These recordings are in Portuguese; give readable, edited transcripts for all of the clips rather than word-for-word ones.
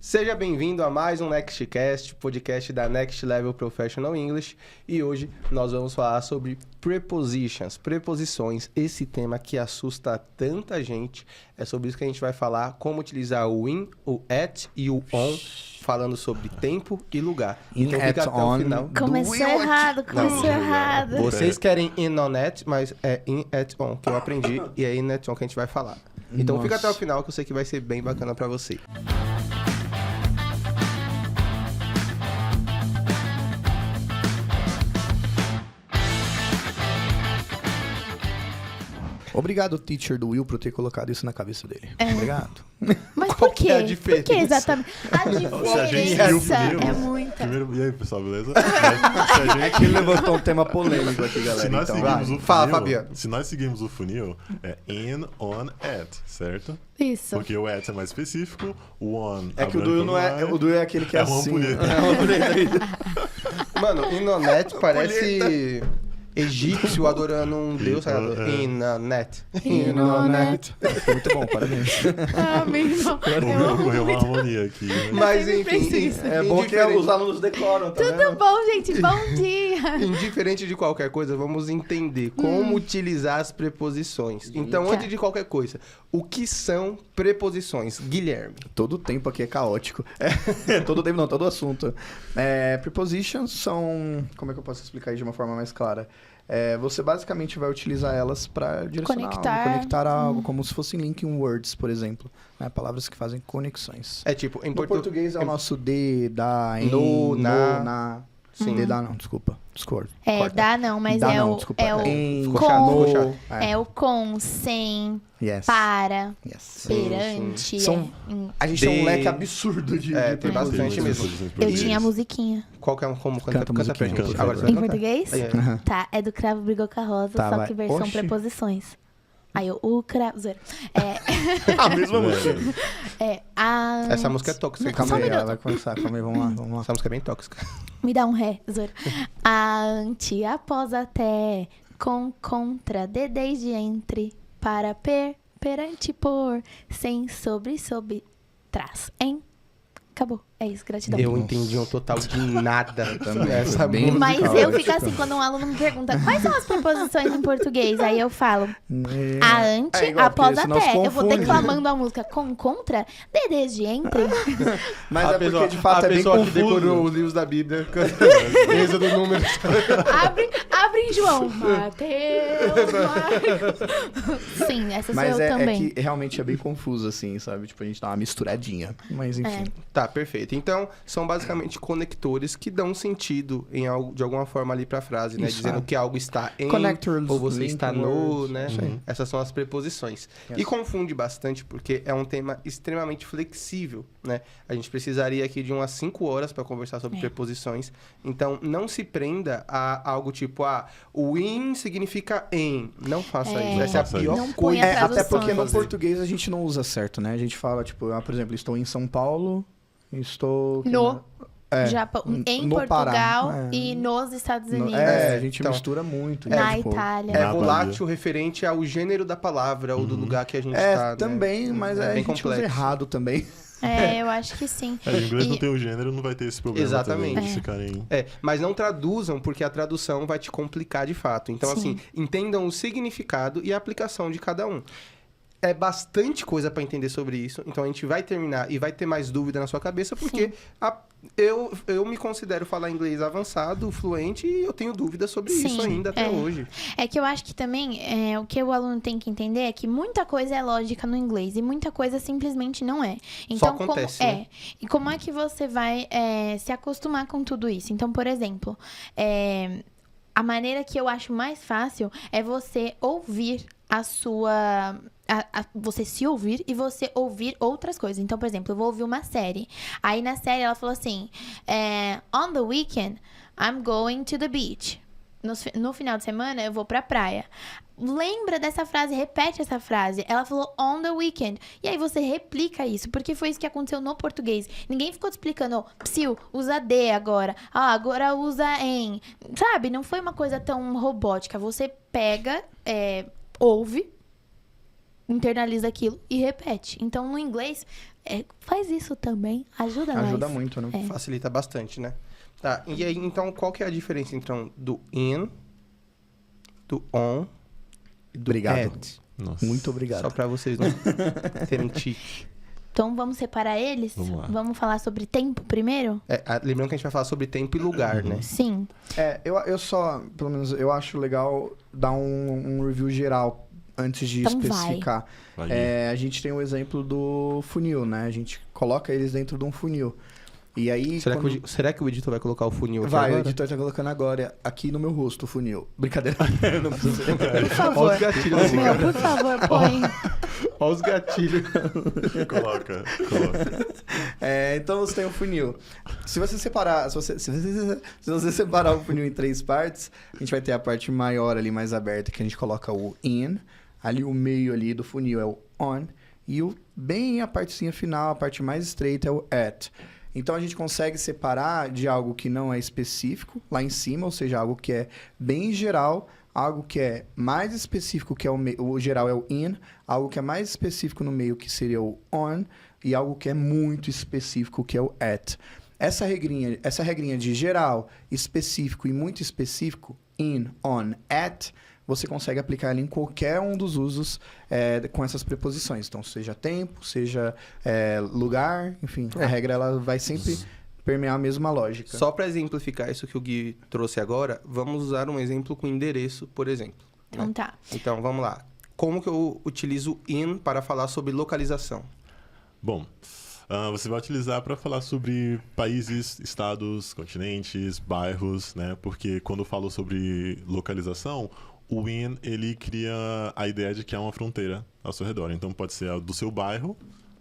Seja bem-vindo a mais um NextCast, podcast da Next Level Professional English. E hoje nós vamos falar sobre prepositions, preposições, esse tema que assusta tanta gente. É sobre isso que a gente vai falar, como utilizar o in, o at e o on, falando sobre tempo e lugar. Então fica até o final. Começou errado. Vocês querem in on at, mas é in at on, que eu aprendi, e é in at on que a gente vai falar. Então fica até o final, que eu sei que vai ser bem bacana pra você. Obrigado, teacher do Will, por ter colocado isso na cabeça dele. Obrigado. Mas Qual por que quê? é a diferença? Por que exatamente? A diferença é muita. Primeiro, e aí, pessoal, beleza? É que ele levantou um tema polêmico aqui, galera. Se nós Então, seguimos o funil, Fala, Fabiano. Se nós seguimos o funil, é in, on, at, certo? Isso. Porque o at é mais específico, o on... é que o do Will não é... O do Will é aquele que é, É uma assim. ampulheta. É uma ampulheta. Mano, in on at parece egípcio adorando um deus, sabe? In on net. In on net. Muito bom, parabéns. Ah, meu irmão. Eu amo Ocorreu uma muito. harmonia aqui. Né? Mas sempre enfim, preciso. É bom que os alunos decoram, tá Tudo vendo? bom, gente? Bom dia. indiferente de qualquer coisa, vamos entender como utilizar as preposições. Então, antes de qualquer coisa, o que são preposições? Guilherme. Todo tempo aqui é caótico. Todo tempo não, todo assunto. Prepositions são... Como é que eu posso explicar isso de uma forma mais clara? Você basicamente vai utilizar elas para direcionar algo, conectar algo, como se fossem linking words, por exemplo. Né? Palavras que fazem conexões. É tipo, em No português... português é o nosso de, da, em, No, na. na. Sim. De, da não, desculpa. Discordo. Corta. Dá não, mas Dá é não, o... desculpa. É o Em, ficou com, chato, ficou chato. é o com, sem, Yes. para, Yes. Sim, perante. São- A gente tem um leque absurdo de tem preposições. bastante mesmo. Eu tinha a musiquinha. Qual que é como Canta a canta pra musiquinha, gente. por Agora você favor. vai Em cantar. português? Aí, aí. Aham. Tá, é do Cravo Brigou com a Rosa, Tá, só vai. que versão Oxi. preposições. Aí o cravo... zoeira. A mesma música. Essa música é tóxica. Não, Calma só um aí. Calma aí, ela vai começar. Calma aí, vamos lá. Essa música é bem tóxica. Me dá um ré, zoeira. Ante, após, até, com, contra, de, desde, entre, para, perante, por, sem, sobre, trás, em. Acabou. É isso, gratidão. Eu entendi um total de nada também, nessa foi bem música. Mas musical, eu né? fico assim, quando um aluno me pergunta quais são as preposições em português, aí eu falo ante, É igual, após, porque senão se até. Eu vou confunde. declamando a música com, contra, de, desde, entre. Mas é porque de fato a é bem pessoa que confuso. decorou os livros da Bíblia, êxodo do número. Abre em João. Mateus, Marcos. Sim, essa sou Mas eu é também. que realmente é bem confuso, assim, sabe? Tipo, a gente dá uma misturadinha. Mas enfim. Tá, perfeito. Então, são basicamente conectores que dão sentido em algo, de alguma forma ali pra frase, né? Isso, Dizendo é. que algo está em, Connectors, ou você link está no, words, né? sim. Essas são as preposições. Yes. E confunde bastante, porque é um tema extremamente flexível, né? A gente precisaria aqui de umas 5 horas para conversar sobre preposições. Então, não se prenda a algo tipo, o in significa em. Não faça isso. Essa é a Não pior Não coisa. ponha Até tradução. porque no fazer. português a gente não usa certo, né? A gente fala, tipo, por exemplo, estou em São Paulo, estou... No É, Japão, em no Portugal Pará. e nos Estados Unidos. a gente então, mistura muito. Na né? Tipo, Itália. É Nada volátil referente ao gênero da palavra ou do lugar que a gente está. né? também, mas a bem gente usa complexo. errado também. Eu acho que sim. O inglês não E- tem o gênero, não vai ter esse problema. Exatamente. Também, de ficarem... Mas não traduzam, porque a tradução vai te complicar de fato. Então, Sim. assim, entendam o significado e a aplicação de cada um. É bastante coisa para entender sobre isso. Então, a gente vai terminar e vai ter mais dúvida na sua cabeça, porque eu me considero falar inglês avançado, fluente, e eu tenho dúvidas sobre Sim, isso ainda até hoje. É que eu acho que também o que o aluno tem que entender é que muita coisa é lógica no inglês e muita coisa simplesmente não é. Então, acontece, como, né? E como é que você vai se acostumar com tudo isso? Então, por exemplo, a maneira que eu acho mais fácil é você ouvir a sua... você se ouvir e você ouvir outras coisas. Então, por exemplo, eu vou ouvir uma série. Aí na série ela falou assim: on the weekend, I'm going to the beach. No final de semana eu vou pra praia. Lembra dessa frase, repete essa frase. Ela falou on the weekend. E aí você replica isso, porque foi isso que aconteceu no português. Ninguém ficou te explicando, psiu, usa de agora. Agora usa em. Sabe? Não foi uma coisa tão robótica. Você pega, ouve, internaliza aquilo e repete. Então, no inglês, faz isso também. Ajuda mais. Ajuda muito, né? Facilita bastante, né? Tá, e aí, então, qual que é a diferença, então, do in, do on e do Obrigado. at? Nossa. Muito obrigado. Só pra vocês não terem tique. Então, vamos separar eles? Vamos lá. Vamos falar sobre tempo primeiro? Lembrando que a gente vai falar sobre tempo e lugar, né? Sim. Eu só, pelo menos, eu acho legal dar um review geral antes de Então especificar. Vai. A gente tem o exemplo do funil, né? A gente coloca eles dentro de um funil. E aí... Será que o editor vai colocar o funil aqui Vai, agora? o editor tá colocando agora aqui no meu rosto o funil. Brincadeira. Não precisa ser. Por favor. Olha os gatilhos desse Amor, cara. por favor, põe. Olha os gatilhos. Coloca. Então você tem um funil. Se você separar, se você separar o funil em 3 partes, a gente vai ter a parte maior ali mais aberta, que a gente coloca o in, ali o meio ali do funil é o on, e bem a partezinha final, a parte mais estreita é o at. Então a gente consegue separar de algo que não é específico lá em cima, ou seja, algo que é bem geral, algo que é mais específico, que é o geral é o in, algo que é mais específico no meio, que seria o on, e algo que é muito específico, que é o at. Essa regrinha de geral, específico e muito específico, in, on, at, você consegue aplicar ela em qualquer um dos usos com essas preposições. Então, seja tempo, seja lugar, enfim, a regra ela vai sempre permear a mesma lógica. Só para exemplificar isso que o Gui trouxe agora, vamos usar um exemplo com endereço, por exemplo. Então né? tá. Então, vamos lá. Como que eu utilizo in para falar sobre localização? Bom, você vai utilizar para falar sobre países, estados, continentes, bairros, né? Porque quando eu falo sobre localização, o in, ele cria a ideia de que há uma fronteira ao seu redor. Então, pode ser a do seu bairro,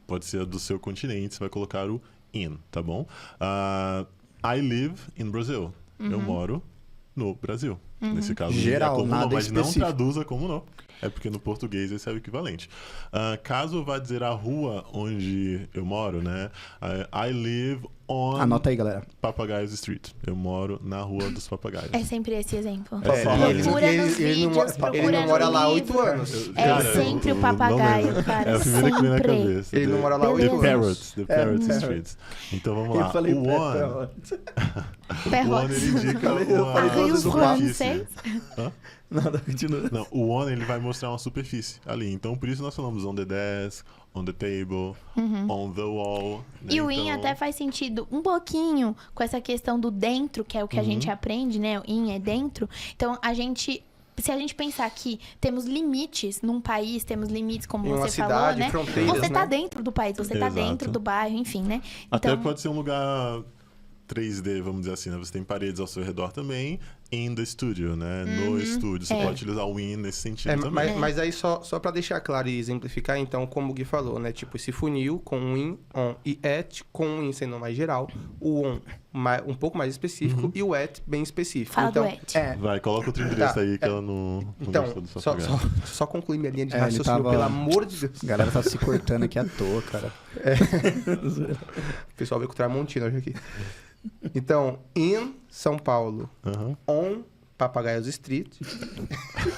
pode ser a do seu continente, você vai colocar o in, tá bom? I live in Brazil. Eu moro no Brasil. Nesse caso, Geral, é como nada não, mas específico. não traduza como não. É porque no português esse é o equivalente. Caso eu vá dizer a rua onde eu moro, né? I live on Anota aí, galera. Papagaios Street. Eu moro na Rua dos Papagaios. É sempre esse exemplo. Ele Procura nos ele vídeos, procura ele não mora no lá há livro. 8 anos. É sempre o papagaio, cara, É a primeira que vem na sempre. cabeça. Ele não mora lá há Beleza. 8 anos. The Parrots Parrots. Street. Então vamos lá. Eu falei O one, Perrots. o one Perrots. ele indica uma Arranhos superfície. francês. Nada, continua. Não, o one ele vai mostrar uma superfície ali. Então por isso nós falamos on the desk, on the table, on the wall. Né? E o in Então, até faz sentido um pouquinho com essa questão do dentro, que é o que a gente aprende, né? O in é dentro. Então, se a gente pensar que temos limites num país, temos limites, como Em uma você falou, cidade, né? fronteiras, Você tá né? dentro do país, você tá Exato. dentro do bairro, enfim, né? Até Então, pode ser um lugar 3D, vamos dizer assim, né? Você tem paredes ao seu redor também, in the studio, né? No estúdio. Você pode utilizar o in nesse sentido também. Mas aí só para deixar claro e exemplificar, então, como o Gui falou, né? Tipo, esse funil com o in, on e at, com o in sendo mais geral, o on um pouco mais específico e o at bem específico. fala então, do et. Vai, coloca outro endereço Tá, aí que ela não Então, gostou do só papagaio. concluir minha linha de Ele raciocínio, tava- pelo amor de Deus. A galera tá se cortando aqui à toa, cara. O pessoal veio com o Tramontina hoje aqui. Então, in São Paulo, Aham. on Papagaios Street,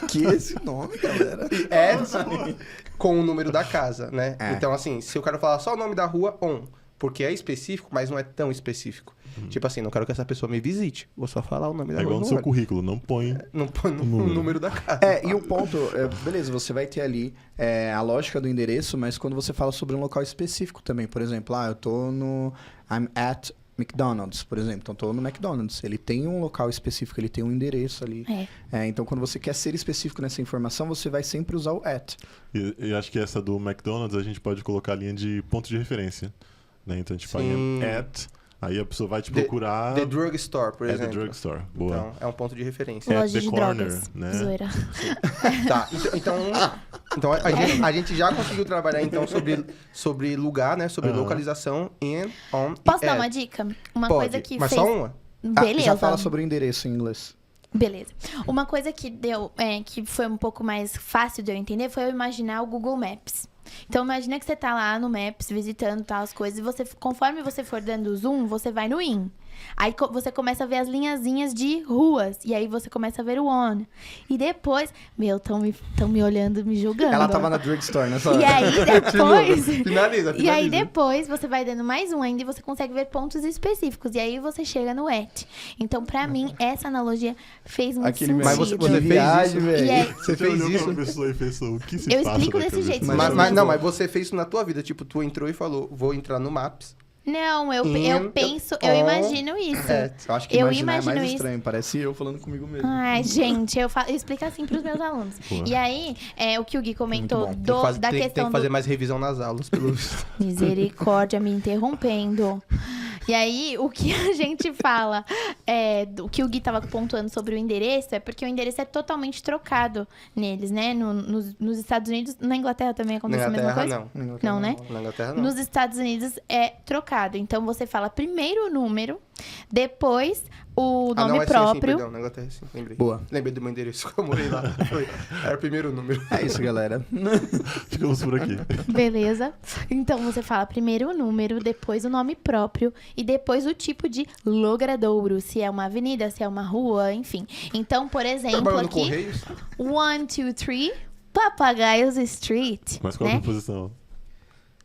Que esse nome, galera? e at com o número da casa, né? É. Então, assim, se eu quero falar só o nome da rua, on, porque é específico, mas não é tão específico. Tipo assim, não quero que essa pessoa me visite, vou só falar o nome da É rua. igual no seu currículo, não põe. Não põe o número. número da casa. E o ponto, beleza, você vai ter ali a lógica do endereço, mas quando você fala sobre um local específico também, por exemplo, eu tô I'm at McDonald's, por exemplo, então tô no McDonald's, ele tem um local específico, ele tem um endereço ali. Então quando você quer ser específico nessa informação, você vai sempre usar o at. E acho que essa do McDonald's a gente pode colocar a linha de ponto de referência. Né? Então a gente Sim. põe at, aí a pessoa vai te procurar. The Drug Store, por at exemplo. the drugstore. Boa. Então, é um ponto de referência. At Loja the de corner, drogas. né? Zoeira. Tá, então a gente já conseguiu trabalhar então sobre lugar, né? Sobre localização in, on Posso e dar at. uma dica? Uma Pode, coisa que mas fez... só uma? Beleza. Já fala sobre o endereço em inglês. Beleza. Uma coisa que deu, que foi um pouco mais fácil de eu entender foi eu imaginar o Google Maps. Então, imagina que você tá lá no Maps, visitando tal as coisas, e você, conforme você for dando zoom, você vai no in. Aí você começa a ver as linhazinhas de ruas. E aí você começa a ver o on. E depois... Meu, tão me olhando, me julgando. Ela tava na drugstore nessa hora. E aí depois... Finaliza. E aí depois você vai dando mais um ainda e você consegue ver pontos específicos. E aí você chega no at. Então, pra mim, essa analogia fez muito Aquele sentido. Mas você fez viagem, isso. velho. E aí, Você fez olhou isso. pra pessoa e pensou, o que se Eu passa explico na desse cabeça jeito, dessa mas- Mas, pessoa? não, mas você fez isso na tua vida. Tipo, tu entrou e falou, vou entrar no Maps. não, eu penso, eu on, imagino isso. Eu acho que Eu imaginar é imagino mais isso. estranho. Parece eu falando comigo mesmo. Ai, gente, eu explico assim pros meus alunos. Boa. E aí, o que o Gui comentou Muito Tem que, da tem questão que fazer mais revisão nas aulas. Pelo... Misericórdia, me interrompendo. E aí, o que a gente fala, o que o Gui tava pontuando sobre o endereço, é porque o endereço é totalmente trocado neles, né? Nos Estados Unidos, na Inglaterra também acontece a mesma coisa? Não, né? Na Inglaterra, não. Nos Estados Unidos é trocado. Então, você fala primeiro o número, depois o nome não, é próprio. Sim, perdão, na Inglaterra sim, lembrei. Boa. Lembrei do meu endereço, que eu morei lá. Era o primeiro número. É isso, galera. Ficamos por aqui. Beleza? Então você fala primeiro o número, depois o nome próprio e depois o tipo de logradouro, se é uma avenida, se é uma rua, enfim. Então, por exemplo, Trabalhou no aqui, Correios? 1, 2, 3, Papagaios Street, Mas qual a né? preposição?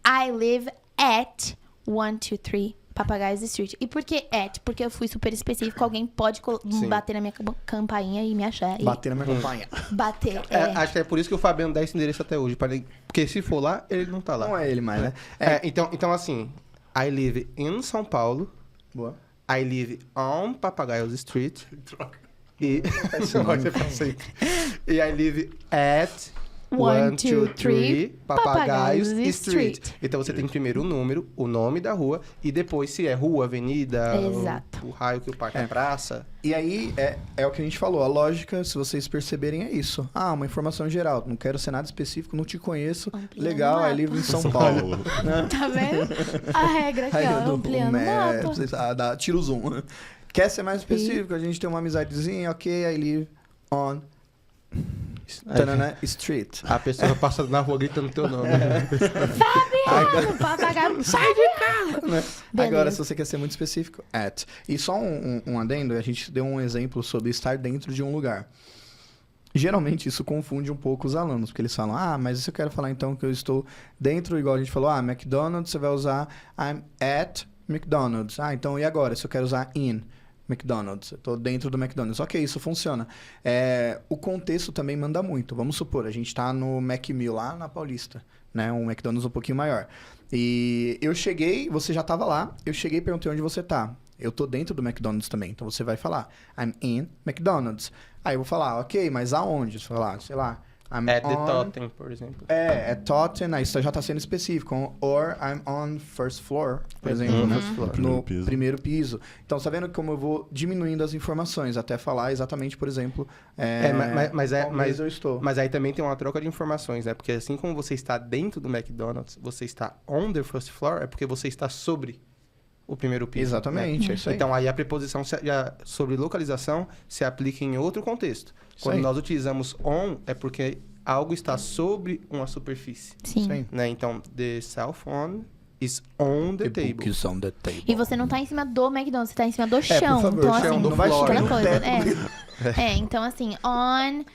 I live at 1, 2, 3, Papagaios Street. E por que at? Porque eu fui super específico, alguém pode Sim. bater na minha campainha e me achar. E Bater na minha companhia. bater, Acho que é por isso que o Fabiano dá esse endereço até hoje. Porque se for lá, ele não tá lá. Não é ele mais, né? Então, assim, I live in São Paulo. Boa. I live on Papagaios Street. E... Essa voz é pra sempre. E I live at 1, 2, 3, Papagaios Papagaios Street. Street. Então você tem primeiro o número, o nome da rua, e depois se é rua, avenida, Exato. o raio que o parque é praça. E aí, é o que a gente falou. A lógica, se vocês perceberem, é isso. Ah, uma informação geral. Não quero ser nada específico, não te conheço. Ampliando Legal, o é mapa. livre em São Paulo. Né? Tá vendo? A regra aqui, Aí, ó, ampliando o mapa. vocês- tira o zoom. Quer ser mais específico? A gente tem uma amizadezinha, ok, I live on Tanana Street. A pessoa passa na rua gritando teu nome. Fabiano, papagaio, sai de casa. Né? Beleza. Agora, se você quer ser muito específico, at. E só um adendo, a gente deu um exemplo sobre estar dentro de um lugar. Geralmente isso confunde um pouco os alunos, porque eles falam, mas se eu quero falar então que eu estou dentro, igual a gente falou, McDonald's, você vai usar I'm at McDonald's. Então e agora? Se eu quero usar in McDonald's, eu estou dentro do McDonald's. Ok, isso funciona. O contexto também manda muito. Vamos supor, a gente está no Macmill lá na Paulista, né? Um McDonald's um pouquinho maior. E eu cheguei, você já estava lá, eu cheguei e perguntei onde você está. Eu tô dentro do McDonald's também, então você vai falar I'm in McDonald's. Aí eu vou falar, ok, mas aonde? Você vai falar, sei lá, I'm At the on... Totem, por exemplo. É Totten, aí isso já tá sendo específico. Or I'm on first floor, por exemplo, né? First floor. No Primeiro piso. primeiro piso. Então, tá vendo como eu vou diminuindo as informações, até falar exatamente, por exemplo, qual mês eu estou. Mas aí também tem uma troca de informações, né? Porque assim como você está dentro do McDonald's, você está on the first floor, é porque você está sobre o primeiro piso. Exatamente, né? é isso aí. Então aí a preposição sobre localização se aplica em outro contexto. Isso Quando aí. nós utilizamos on, é porque algo está sobre uma superfície. Sim. Sim. Né? Então, the cell phone is on the table. book is on the table. E você não tá em cima do McDonald's, você tá em cima do chão. por favor, então, chão, assim, não vai aquela subir no coisa. teto. Então, assim, on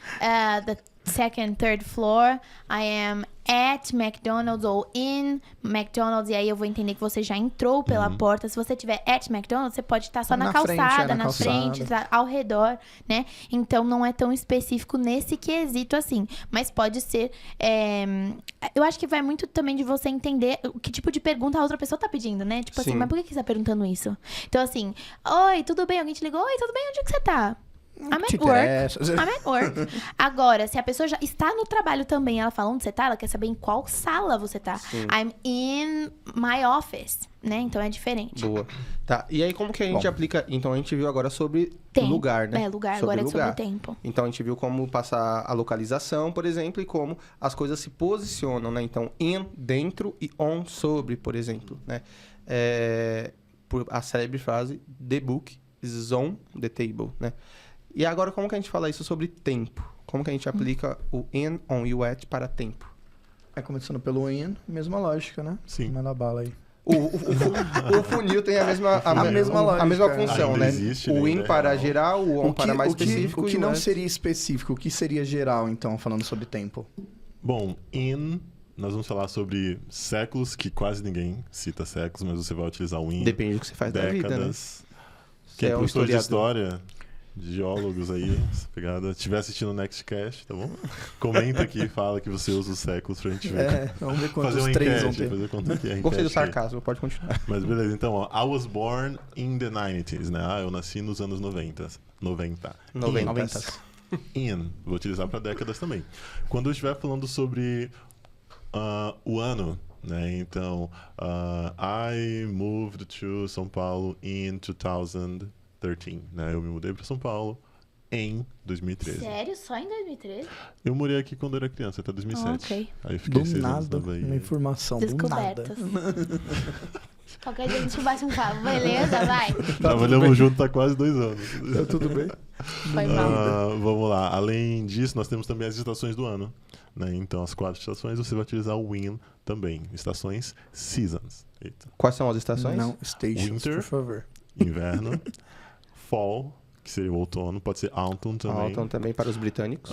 the second, third floor, I am at McDonald's ou in McDonald's. E aí eu vou entender que você já entrou pela porta. Se você tiver at McDonald's, você pode estar só na frente, calçada, na na frente, calçada. ao redor, né? Então não é tão específico nesse quesito assim. Mas pode ser. Eu acho que vai muito também de você entender que tipo de pergunta a outra pessoa tá pedindo, né? Tipo assim, Sim. mas por que você tá perguntando isso? Então, assim, oi, tudo bem? Alguém te ligou? Oi, tudo bem? Onde é que você tá? I'm at Te work. interessa. I'm at work. Agora, se a pessoa já está no trabalho também, ela fala onde você tá, ela quer saber em qual sala você tá. Sim. I'm in my office, né? Então é diferente. Boa. Tá, e aí como que a gente Bom. aplica... Então a gente viu agora sobre Tempo. lugar, né? Lugar, Sobre agora é lugar. sobre tempo. Então a gente viu como passar a localização, por exemplo, e como as coisas se posicionam, né? Então, in, dentro e on, sobre, por exemplo, né? Por a célebre frase, the book is on the table, né? E agora, como que a gente fala isso sobre tempo? Como que a gente aplica o in, on e o at para tempo? É começando pelo in, mesma lógica, né? Sim. Manda bala aí. O funil tem a mesma lógica. a mesma função, Ainda né? existe, O né? in para geral, o on para mais específico. O que e não é- seria específico, o que seria geral, então, falando sobre tempo? Bom, in, nós vamos falar sobre séculos, que quase ninguém cita séculos, mas você vai utilizar o in. Depende do que você faz da vida, né? Décadas. Você Quem é é um professor de historiador. história, geólogos aí, essa pegada, estiver assistindo o Nextcast, tá bom? Comenta aqui e fala que você usa os séculos pra gente ver. Vamos ver Fazer quantos uma três vão enquete, ter. fazer quanto que é a Gostei do enquete aí. sarcasmo, pode continuar. Mas beleza, então, ó, I was born in the 90s, né? Eu nasci nos anos 90. 90. 90. In, vou utilizar para décadas também. Quando eu estiver falando sobre o ano, né? Então, I moved to São Paulo in 2013, né? Eu me mudei para São Paulo em 2013. Sério? Só em 2013? Eu morei aqui quando era criança, até 2007. Ok. Aí fiquei Do 6 anos nada, na Bahia. uma informação, do nada. Descobertas. Qualquer dia a gente bate um papo, beleza? Vai. Trabalhamos junto há quase 2 anos. Tá tudo bem? Foi mal. Vamos lá. Além disso, nós temos também as estações do ano. Né? Então, as 4 estações, você vai utilizar o in também. Estações, seasons. Eita. Quais são as estações? Não, stations, Winter. por favor. Inverno. Fall, que seria o outono. Pode ser autumn também. Autumn também para os britânicos.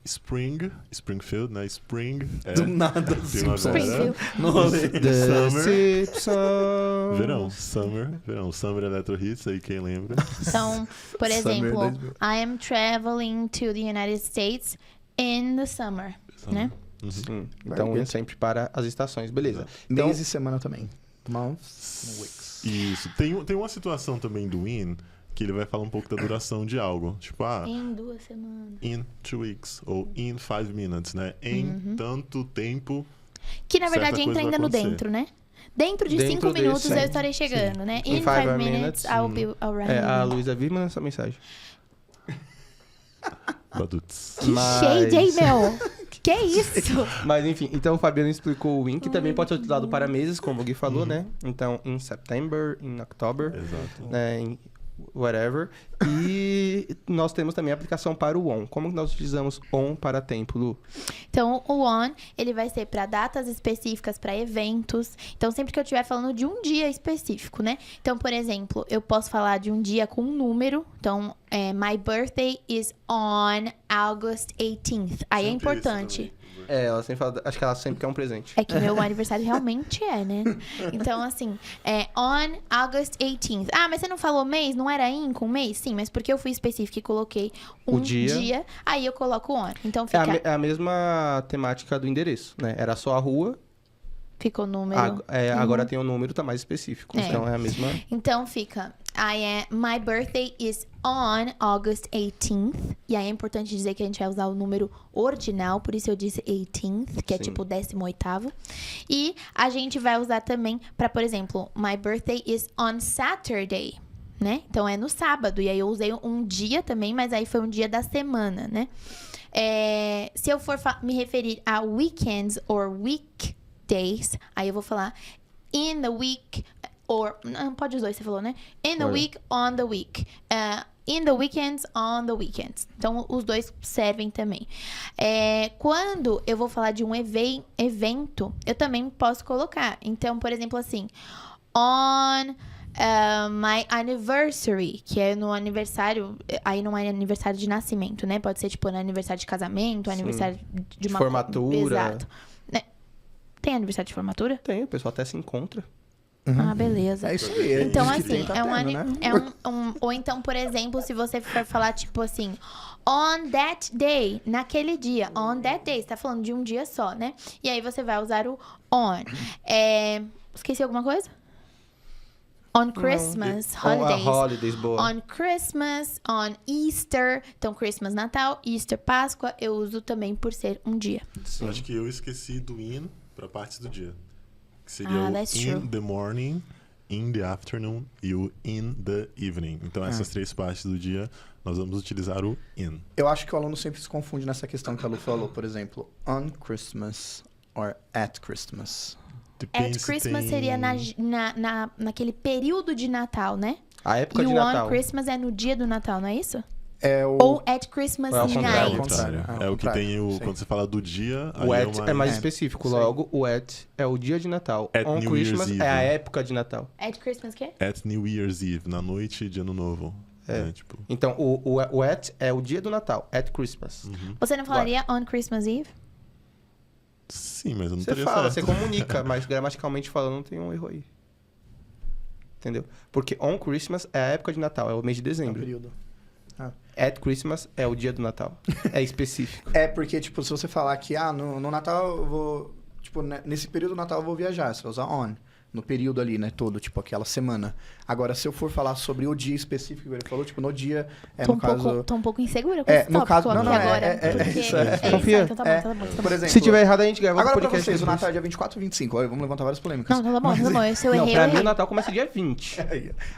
Spring, Springfield, né? Spring é Do nada, primavera. Springfield. No rolê. The Summer. Simpsons. Verão, verão. Summer Electro Hits, aí quem lembra. Então, por Summer exemplo, 2000. I am traveling to the United States in the summer, né? Uhum. Sim. Então, Very in sempre para as estações, beleza. Então, Então, mês e semana também. Months, weeks. Isso. Tem uma situação também do in, que ele vai falar um pouco da duração de algo. Tipo, Em 2 semanas. in 2 weeks, ou in 5 minutes, né? Em tanto tempo. Que na Certa verdade coisa entra vai ainda no acontecer. dentro, né? Dentro de Dentro 5 minutos desse, eu sim. estarei chegando, né? In In 5 5 minutes, I'll be around. a Luísa vive mandando essa mensagem. Baduts. Que Mas- shade, hein, meu? Que isso? Mas enfim, então o Fabiano explicou o in, que também pode ser utilizado para meses, como o Gui falou, né? Então, in September, in October, Exato. né? Em whatever. E nós temos também a aplicação para o on. Como que nós utilizamos on para tempo, Lu? Então, o on, ele vai ser para datas específicas, para eventos. Então, sempre que eu estiver falando de um dia específico, né? Então, por exemplo, eu posso falar de um dia com um número. Então, my birthday is on August 18th. Aí é Sempre importante. isso também. Ela sempre fala, acho que ela sempre quer um presente. É que meu aniversário realmente é, né? Então, assim, on August 18th. Ah, mas você não falou mês? Não era in com mês? Sim, mas porque eu fui específica e coloquei O um dia. dia, aí eu coloco on. Então, É fica... é a mesma temática do endereço, né? Era só a rua, Fica o número. agora tem um número, tá mais específico. É. Então é a mesma. Então fica, my birthday is on August 18th. E aí é importante dizer que a gente vai usar o número ordinal, por isso eu disse 18th, que é Sim. tipo o 18º. E a gente vai usar também para, por exemplo, my birthday is on Saturday, né? Então é no sábado. E aí eu usei um dia também, mas aí foi um dia da semana, né? Se eu for me referir a weekends or weekdays, aí eu vou falar in the week, or... Não, pode os dois, você falou, né? In the Olha. week, on the week. In the weekends, on the weekends. Então, os dois servem também. Quando eu vou falar de um evento, eu também posso colocar. Então, por exemplo, assim... On... my anniversary, que é no aniversário, aí não é aniversário de nascimento, né? Pode ser tipo no aniversário de casamento, aniversário de uma formatura. Exato. Né? Tem aniversário de formatura? Tem, o pessoal até se encontra. Ah, beleza. É isso aí. Então, diz que assim, tem, tá tendo, né? ou então, por exemplo, se você for falar, tipo assim, on that day, naquele dia, on that day, você tá falando de um dia só, né? E aí você vai usar o on. Esqueci alguma coisa? On Christmas, holidays. Holidays, boa. On Christmas, on Easter. Então, Christmas, Natal, Easter, Páscoa, eu uso também por ser um dia. Eu acho que eu esqueci do in para partes do dia. Que seria o that's in true. the morning, in the afternoon e o in the evening. Então, essas 3 partes do dia, nós vamos utilizar o in. Eu acho que o aluno sempre se confunde nessa questão que a Lu falou, por exemplo, on Christmas or at Christmas. Depende At se Christmas tem- seria naquele período de Natal, né? A época E de o Natal. on Christmas é no dia do Natal, não é isso? É o... Ou at Christmas É ao night. contrário. Ao contrário. É o que tem o... Sim. Quando você fala do dia... O aí at é mais É, específico, isso aí. logo o at é o dia de Natal. At On New Christmas Year's é a Eve. época de Natal. At Christmas o quê? At New Year's Eve, na noite de Ano Novo. É. Tipo... Então, o at é o dia do Natal, at Christmas. Você não falaria on Christmas Eve? Sim, mas eu não Você teria fala, você certo. comunica, mas gramaticalmente falando tem um erro aí. Entendeu? Porque on Christmas é a época de Natal, é o mês de É o dezembro. período. At Christmas é o dia do Natal. É específico. É porque, tipo, se você falar que, no Natal eu vou... Tipo, nesse período do Natal eu vou viajar, você vai usar on. No período ali, né, todo, tipo, aquela semana. Agora, se eu for falar sobre o dia específico que ele falou, tipo, no dia, Tô um pouco insegura com É, esse no tópico caso- aqui não, não, agora. é Isso, Confia. então tá bom, tá bom. por exemplo... Se tiver errado, a gente grava Agora um pra podcast. vocês, o depois. Natal é dia 24 e 25. Olha, vamos levantar várias polêmicas. Não, tá bom, tá bom. Se eu Não, errei, pra eu mim o errei. Natal começa dia 20.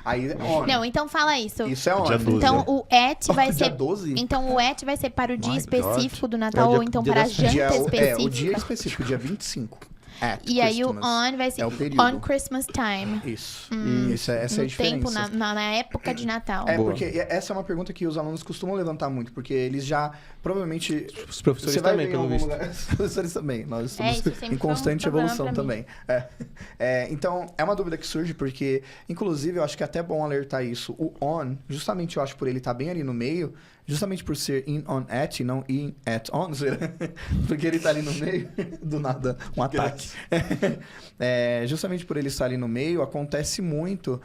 Aí é on. Não, então fala isso. Isso é on. Dia 12. Então o at vai Dia ser... 12? Então o at vai ser para o dia My específico do É Natal o dia- ou então dia para a da- janta Dia, específica. o dia específico, dia 25. At E aí o Christmas. on vai ser É o período. on Christmas time. Isso. Essa é a No tempo, diferença. na época de Natal. É, Boa. porque essa é uma pergunta que os alunos costumam levantar muito, porque eles já, provavelmente... Os professores Você vai também, ver em pelo algum visto. lugar. Os professores também. Nós estamos isso sempre em foi um constante problema evolução pra mim. também. Então, é uma dúvida que surge porque, inclusive, eu acho que é até bom alertar isso. O on, justamente eu acho por ele estar bem ali no meio, justamente por ser in on at e não in at on, porque ele tá ali no meio, do nada, um ataque. Justamente por ele estar ali no meio, acontece muito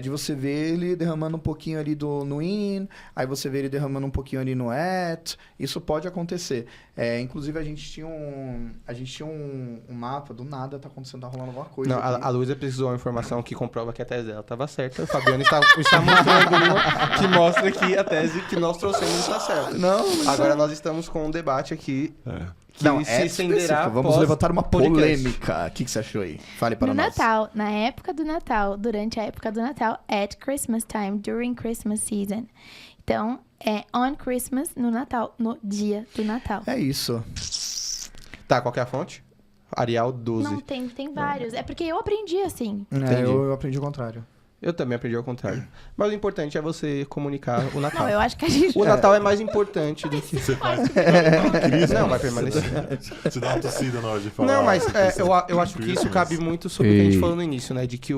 de você ver ele derramando um pouquinho ali no in, aí você vê ele derramando um pouquinho ali no at, isso pode acontecer. Inclusive, a gente tinha um mapa, do nada tá acontecendo, tá rolando alguma coisa. Não, aqui. a Luísa precisou uma informação que comprova que a tese dela estava certa. O Fabiano está mostrando uma que mostra que a tese que nós trouxemos está certa. Não, mas Agora nós estamos com um debate aqui que não, se é estenderá específico. Vamos após levantar uma podcast. polêmica. O que você achou aí? Fale para No nós. Natal, na época do Natal, durante a época do Natal, at Christmas time, during Christmas season. Então, é on Christmas, no Natal, no dia do Natal. É isso. Tá, qual que é a fonte? Arial 12. Não, tem vários. É porque eu aprendi assim. Entendi. Eu aprendi o contrário. Eu também aprendi ao contrário. Mas o importante é você comunicar o Natal. Não, eu acho que a gente... O Natal é mais importante do que... Você faz Não, vai permanecer. Você dá uma tossida na hora de falar. Não, mas Você- eu acho que isso cabe muito sobre o que a gente falou no início, né? De que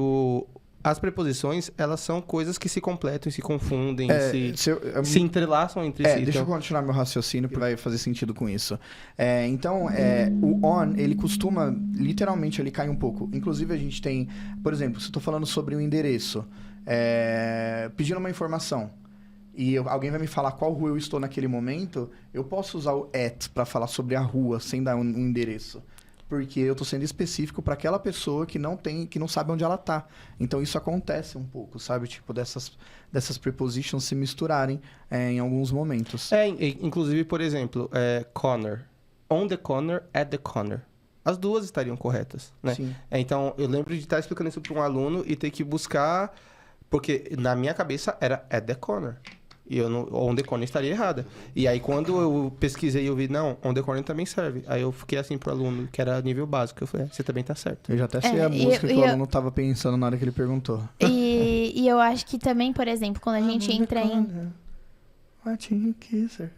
as preposições, elas são coisas que se completam, se confundem, se entrelaçam entre si. Deixa eu Então, continuar meu raciocínio, porque vai fazer sentido com isso. O on, ele costuma, literalmente, ele cai um pouco. Inclusive, a gente tem, por exemplo, se eu tô falando sobre um endereço, pedindo uma informação, e alguém vai me falar qual rua eu estou naquele momento, eu posso usar o at para falar sobre a rua, sem dar um endereço. Porque eu tô sendo específico para aquela pessoa que não sabe onde ela tá. Então isso acontece um pouco, sabe? Tipo, dessas prepositions se misturarem em alguns momentos. Inclusive, por exemplo, corner. On the corner, at the corner. As duas estariam corretas, né? Sim. Então, eu lembro de estar explicando isso para um aluno e ter que buscar... Porque na minha cabeça era at the corner. E on the corner estaria errada. E aí, quando eu pesquisei, eu vi, não, on the corner também serve. Aí eu fiquei assim pro aluno, que era nível básico. Eu falei, você também tá certo. Eu já até sei a música que o aluno tava pensando na hora que ele perguntou. E eu acho que também, por exemplo, quando a gente entra em... Martin Kisser.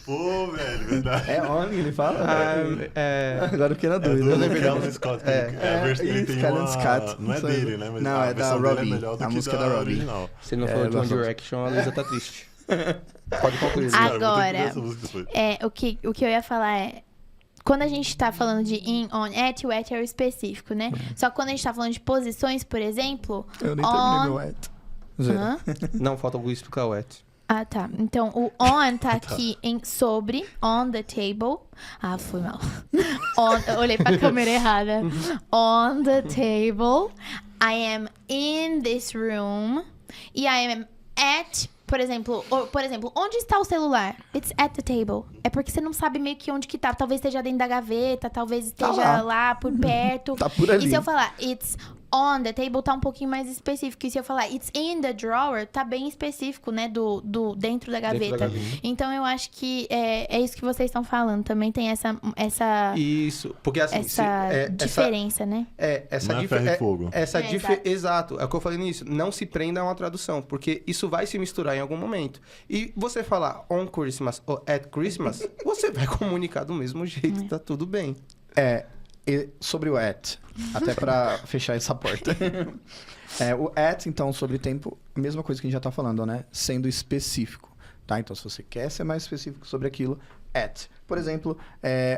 Pô, velho, verdade. É on, ele fala? Agora eu fiquei na É dúvida. Eu lembrei da Calvin música. Scott. Ele isso, tem Calvin uma... Scott. Não é dele, né? Mas Não, a é da versão dele Robbie. É melhor do A que música da da Robbie. original. Se não for de One gosto. Direction, a Luísa tá triste. Pode concluir. Cara, Luísa. vou ter que Agora, ver essa música depois. o que eu ia falar é... Quando a gente tá falando de in, on, at, o at é o específico, né? Só que quando a gente tá falando de posições, por exemplo... Eu nem terminei meu at. Zero. Hã? Não, falta o explicar o at. Ah, tá. Então, o on tá aqui em sobre, on the table. Ah, foi mal. Eu olhei pra câmera errada. On the table. I am in this room. E I am at, por exemplo, onde está o celular? It's at the table. É porque você não sabe meio que onde que tá. Talvez esteja dentro da gaveta, talvez esteja lá por perto. Tá por ali. E se eu falar, it's on the table tá um pouquinho mais específico. E se eu falar it's in the drawer, tá bem específico, né? Do dentro da gaveta. Então eu acho que é isso que vocês estão falando. Também tem essa Isso, porque assim... essa diferença, né? Essa não é ferro e fogo. Exato, é o que eu falei nisso. Não se prenda a uma tradução, porque isso vai se misturar em algum momento. E você falar on Christmas ou at Christmas, você vai comunicar do mesmo jeito, tá tudo bem. E sobre o at, até pra fechar essa porta. O at, então, sobre tempo, a mesma coisa que a gente já tá falando, né? Sendo específico, tá? Então, se você quer ser mais específico sobre aquilo, at. Por exemplo,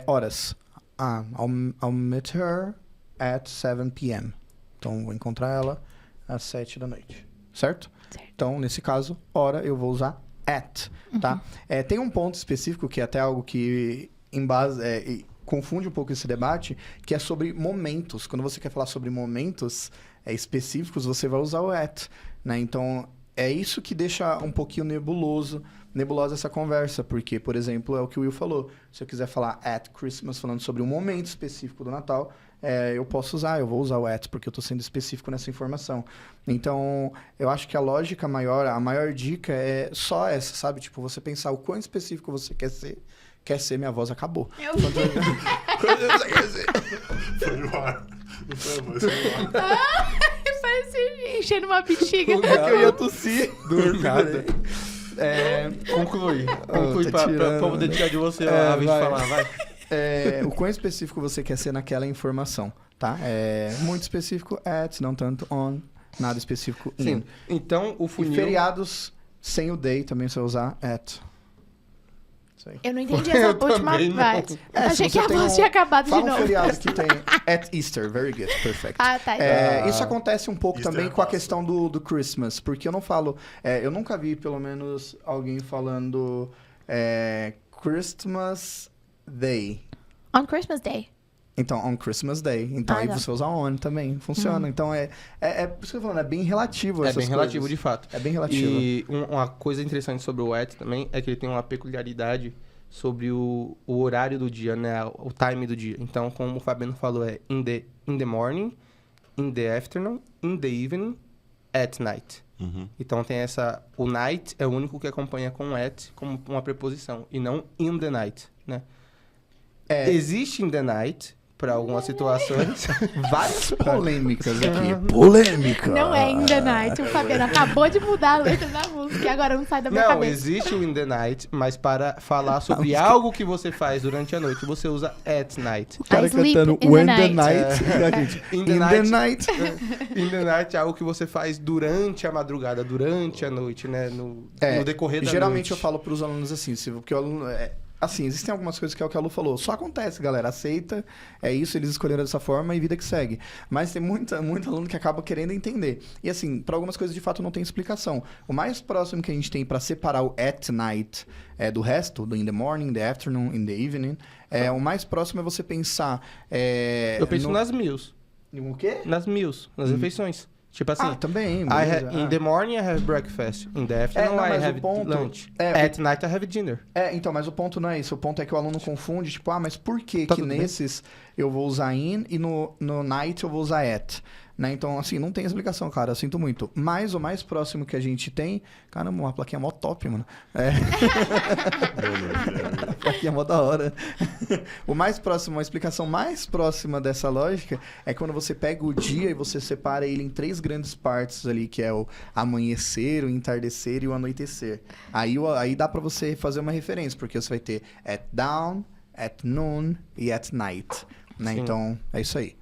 horas. I'll meet her at 7 p.m. Então, vou encontrar ela às 7 da noite. Certo? Então, nesse caso, hora, eu vou usar at, tá? Tem um ponto específico, que é até algo que confunde um pouco esse debate, que é sobre momentos. Quando você quer falar sobre momentos específicos, você vai usar o at, né? Então, é isso que deixa um pouquinho nebulosa essa conversa, porque, por exemplo, é o que o Will falou. Se eu quiser falar at Christmas, falando sobre um momento específico do Natal, eu vou usar o at, porque eu estou sendo específico nessa informação. Então, eu acho que a lógica maior, a maior dica é só essa, sabe? Tipo, você pensar o quão específico você quer ser, minha voz acabou. Foi no ar. Não foi, mas foi no ar. Parece enchendo uma bexiga. É que eu ia tossir. Do nada. Conclui pra poder tirar de você a vez de falar, vai. O quão específico você quer ser naquela informação, tá? Muito específico, at, não tanto on, nada específico, in. Sim. Então, o funil... E feriados sem o day também você vai usar at. Isso aí. Eu não entendi essa última parte. Achei que a voz tinha acabado de novo. Fala um feriado que tem at Easter, very good, perfect. Tá. Isso acontece um pouco Easter também é com a fácil. questão do Christmas, porque eu não falo... eu nunca vi, pelo menos, alguém falando Christmas Day. On Christmas Day. Então, on Christmas Day. Então, aí você usa on também. Funciona. Então, por isso que eu tô falando, é bem relativo essas bem relativo, coisas. de fato. É bem relativo. E uma coisa interessante sobre o at também é que ele tem uma peculiaridade sobre o horário do dia, né? O time do dia. Então, como o Fabiano falou, é in the morning, in the afternoon, in the evening, at night. Uhum. Então, tem o night é o único que acompanha com at como uma preposição, e não in the night, né? Existe in the night... para algumas situações. Várias polêmicas aqui. Polêmica! Não é in the night. O Fabiano acabou de mudar a letra da música e agora não sai da minha Não, cabeça. existe o in the night, mas para falar sobre algo que você faz durante a noite, você usa at night. O cara sleep cantando in the when night. the night. E a gente, In the night. In the night é algo que você faz durante a madrugada, durante a noite, né? No decorrer da noite. Geralmente eu falo pros alunos assim, porque o aluno... Assim, existem algumas coisas que é o que a Lu falou. Só acontece, galera. Aceita. É isso, eles escolheram dessa forma e vida que segue. Mas tem muito aluno que acaba querendo entender. E assim, para algumas coisas de fato não tem explicação. O mais próximo que a gente tem para separar o at night do resto, do in the morning, the afternoon, in the evening, o mais próximo é você pensar... eu penso nas meals. O quê? Nas meals, nas refeições. Tipo assim, também. in the morning I have breakfast. In the afternoon I have lunch. At night I have dinner. Então, mas o ponto não é isso. O ponto é que o aluno confunde, tipo, mas por que nesses eu vou usar in e no night eu vou usar at? Né? Então, assim, não tem explicação, cara. Eu sinto muito. Mas o mais próximo que a gente tem... Caramba, uma plaquinha mó top, mano. A plaquinha mó da hora. Uma explicação mais próxima dessa lógica é quando você pega o dia e você separa ele em 3 grandes partes ali, que é o amanhecer, o entardecer e o anoitecer. Aí dá pra você fazer uma referência, porque você vai ter at dawn, at noon e at night. Né? Então, é isso aí.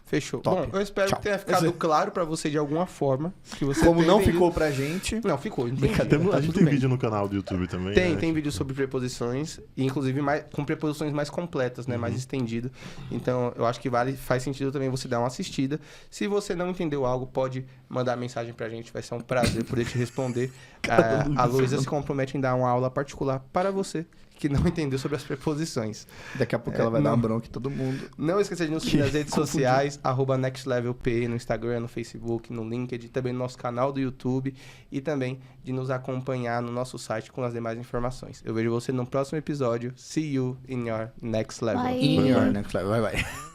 Fechou. Top. Bom, eu espero Tchau. que tenha ficado claro pra você de alguma forma. Que você Como tenha não entendido. ficou pra gente... Não, ficou. Entendi. A gente Tudo tem bem. vídeo no canal do YouTube também. Tem vídeo sobre preposições, e inclusive com preposições mais completas, né? Mais estendido. Então, eu acho que faz sentido também você dar uma assistida. Se você não entendeu algo, pode mandar mensagem pra gente, vai ser um prazer poder te responder. A Luísa se compromete em dar uma aula particular para você que não entendeu sobre as preposições. Daqui a pouco ela vai dar uma bronca em todo mundo. Não esqueça de nos seguir nas redes sociais, @nextlevelp, no Instagram, no Facebook, no LinkedIn, também no nosso canal do YouTube e também de nos acompanhar no nosso site com as demais informações. Eu vejo você no próximo episódio. See you in your next level. Bye. In your next level. Bye, bye.